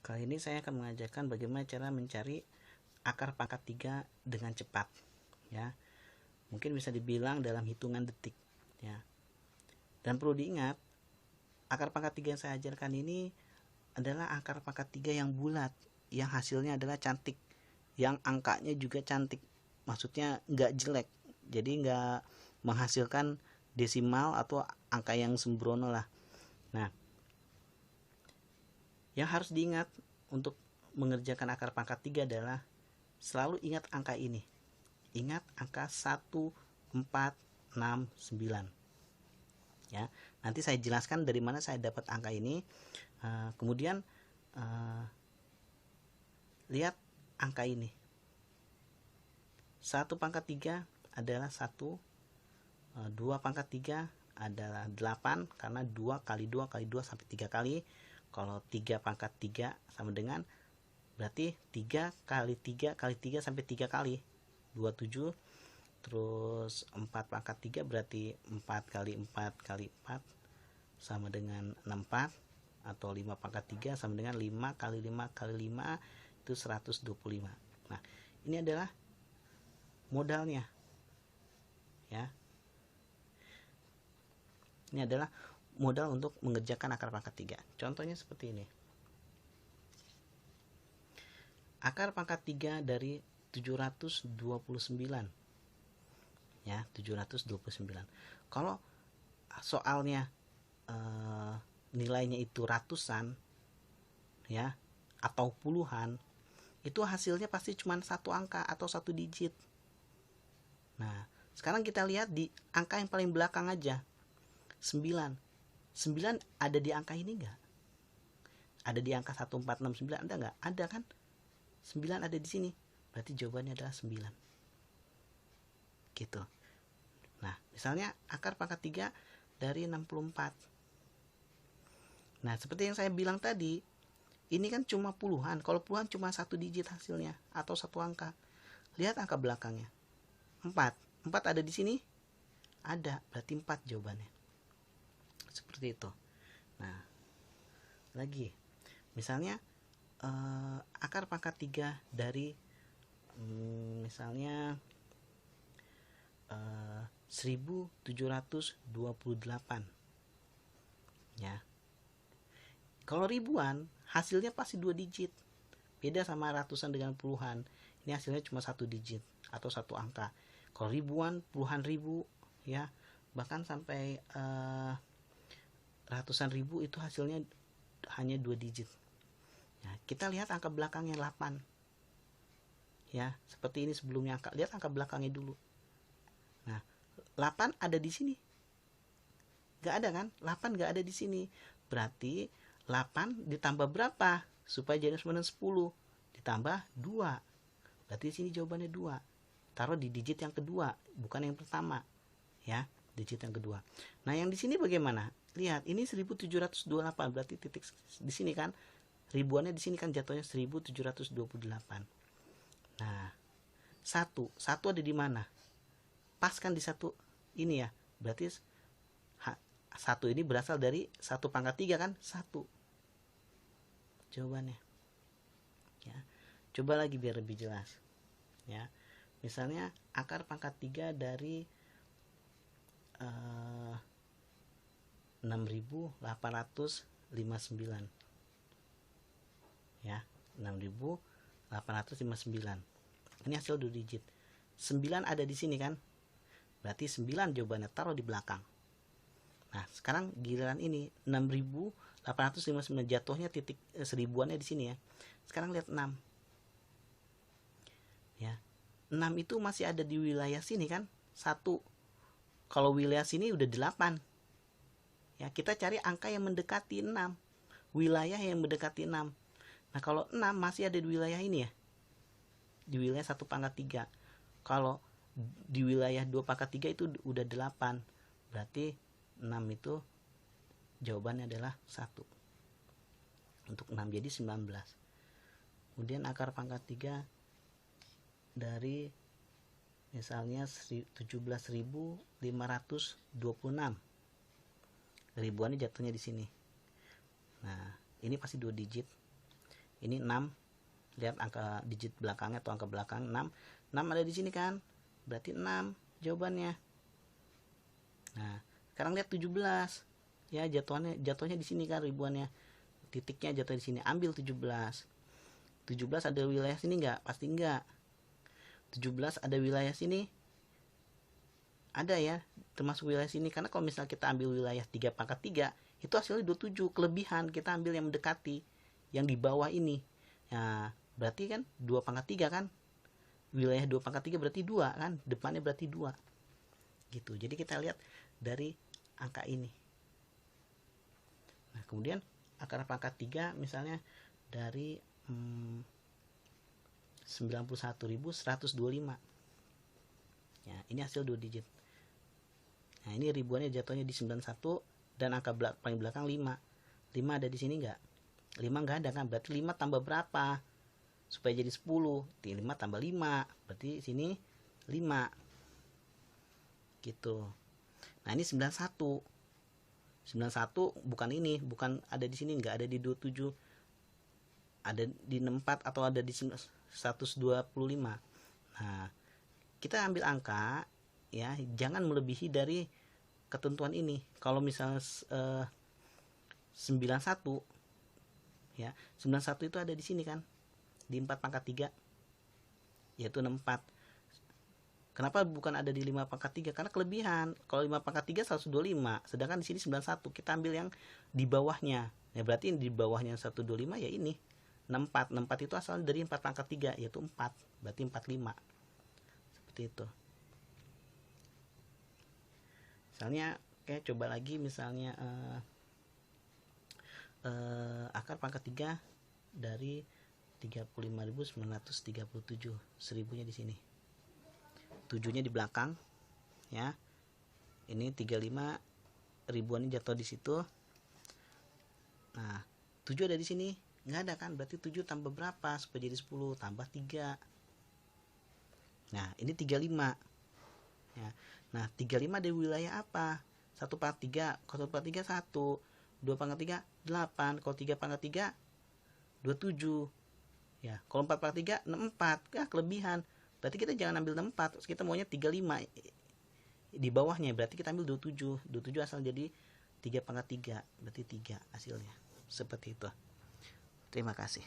Kali ini saya akan mengajarkan bagaimana cara mencari akar pangkat 3 dengan cepat, ya. Mungkin bisa dibilang dalam hitungan detik, ya. Dan perlu diingat, akar pangkat 3 yang saya ajarkan ini adalah akar pangkat 3 yang bulat, yang hasilnya adalah cantik, yang angkanya juga cantik. Maksudnya nggak jelek, jadi nggak menghasilkan desimal atau angka yang sembrono lah. Nah, yang harus diingat untuk mengerjakan akar pangkat 3 adalah selalu ingat angka ini. Ingat angka 1, 4, 6, 9. Ya, nanti saya jelaskan dari mana saya dapat angka ini. Kemudian lihat angka ini. 1 pangkat 3 adalah 1, 2 pangkat 3 adalah 8, karena 2 kali 2 kali 2 sampai 3 kali. Kalau 3 pangkat 3 sama dengan, berarti 3 kali 3 kali 3 sampai 3 kali, 27. Terus 4 pangkat 3 berarti 4 kali 4 kali 4 sama dengan 64, atau 5 pangkat 3 sama dengan 5 kali 5 kali 5, itu 125. Nah, ini adalah modalnya, ya. Ini adalah modal untuk mengerjakan akar pangkat 3. Contohnya seperti ini. Akar pangkat 3 dari 729. Ya, 729. Kalau soalnya nilainya itu ratusan, ya, atau puluhan, itu hasilnya pasti cuma satu angka atau satu digit. Nah, sekarang kita lihat di angka yang paling belakang aja. 9. 9 ada di angka ini enggak? Ada di angka 1469 ada enggak? Ada kan? 9 ada di sini. Berarti jawabannya adalah 9. Gitu. Nah, misalnya akar pangkat 3 dari 64. Nah, seperti yang saya bilang tadi, ini kan cuma puluhan. Kalau puluhan cuma satu digit hasilnya atau satu angka. Lihat angka belakangnya. 4. 4 ada di sini? Ada, berarti 4 jawabannya. Seperti itu. Nah, lagi. Misalnya akar pangkat 3 dari misalnya 1728. Ya. Kalau ribuan, hasilnya pasti 2 digit. Beda sama ratusan dengan puluhan. Ini hasilnya cuma 1 digit atau 1 angka. Kalau ribuan, puluhan ribu, ya, bahkan sampai ratusan ribu, itu hasilnya hanya 2 digit. Ya, kita lihat angka belakangnya 8. Ya, seperti ini sebelumnya angka. Lihat angka belakangnya dulu. Nah, 8 ada di sini. Gak ada kan? 8 gak ada di sini. Berarti 8 ditambah berapa? Supaya jadi 10. Ditambah 2. Berarti di sini jawabannya 2. Taruh di digit yang kedua, bukan yang pertama. Ya, digit yang kedua. Nah, yang di sini bagaimana? Lihat, ini 1728, berarti titik di sini kan. Ribuannya di sini kan jatuhnya 1728. Nah, 1 ada di mana? Pas kan di 1 ini ya. Berarti 1 ini berasal dari 1 pangkat 3 kan? 1. Jawabannya. Ya. Coba lagi biar lebih jelas. Ya. Misalnya akar pangkat 3 dari 6859. Ya, 6859. Ini hasil 2 digit. 9 ada di sini kan? Berarti 9 jawabannya, taruh di belakang. Nah, sekarang giliran ini 6859, jatuhnya titik seribuannya di sini ya. Sekarang lihat 6. Ya. 6 itu masih ada di wilayah sini kan? 1. Kalau wilayah sini udah 8. Ya, kita cari angka yang mendekati 6. Wilayah yang mendekati 6. Nah, kalau 6 masih ada di wilayah ini ya. Di wilayah 1 pangkat 3. Kalau di wilayah 2 pangkat 3 itu udah 8. Berarti 6 itu jawabannya adalah 1. Untuk 6 jadi 19. Kemudian akar pangkat 3 dari misalnya 17.526. Ribuannya jatuhnya di sini. Nah, ini pasti 2 digit. ini 6. Lihat angka digit belakangnya atau angka belakang 6. 6 ada di sini kan? Berarti 6 jawabannya. Nah, sekarang lihat 17. Ya, jatuhnya di sini kan ribuannya. Titiknya jatuh di sini. Ambil 17. 17 ada wilayah sini enggak? Pasti enggak. 17 ada wilayah sini? Ada ya, termasuk wilayah sini. Karena kalau misal kita ambil wilayah 3 pangkat 3, itu hasilnya 27. Kelebihan kita ambil yang mendekati, yang di bawah ini. Nah, berarti kan 2 pangkat 3 kan? Wilayah 2 pangkat 3 berarti 2 kan? Depannya berarti 2. Gitu. Jadi kita lihat dari angka ini. Nah, kemudian akar pangkat 3 misalnya dari 91.125. Ya, ini hasil 2 digit. Nah, ini ribuannya jatuhnya di 91 dan angka paling belakang 5. 5 ada di sini enggak? 5 enggak ada kan? Berarti 5 tambah berapa? Supaya jadi 10. 5 tambah 5. Berarti sini 5. Gitu. Nah, ini 91. 91 bukan ini, bukan ada di sini, enggak ada di 27. Ada di 64 atau ada di 125. Nah, kita ambil angka ya, jangan melebihi dari ketentuan ini. Kalau misalnya 91 ya, 91 itu ada di sini kan, di 4 pangkat 3 yaitu 64. Kenapa bukan ada di 5 pangkat 3? Karena kelebihan. Kalau 5 pangkat 3 125, sedangkan di sini 91. Kita ambil yang di bawahnya. Ya, berarti di bawahnya 125 ya ini 64. 64 itu asalnya dari 4 pangkat 3 yaitu 4. Berarti 45. Seperti itu. Misalnya kayak coba lagi misalnya akar pangkat 3 dari 35.937. 1000-nya di sini. 7-nya di belakang ya. Ini 35 ribuan ini jatuh di situ. Nah, 7 ada di sini. Nggak ada kan? Berarti 7 tambah berapa supaya jadi 10? Tambah 3. Nah, ini 35. Ya. Nah, 35 dari wilayah apa? 1 pangkat 3. Kalau 1 pangkat 3 1. 2 pangkat 3 8. Kalau 3 pangkat 3 27. Ya, kalau 4 pangkat 3 64. Ya, kelebihan. Berarti kita jangan ambil 64. Kita maunya 35 di bawahnya. Berarti kita ambil 27. 27 asal jadi 3 pangkat 3. Berarti 3 hasilnya. Seperti itu. Terima kasih.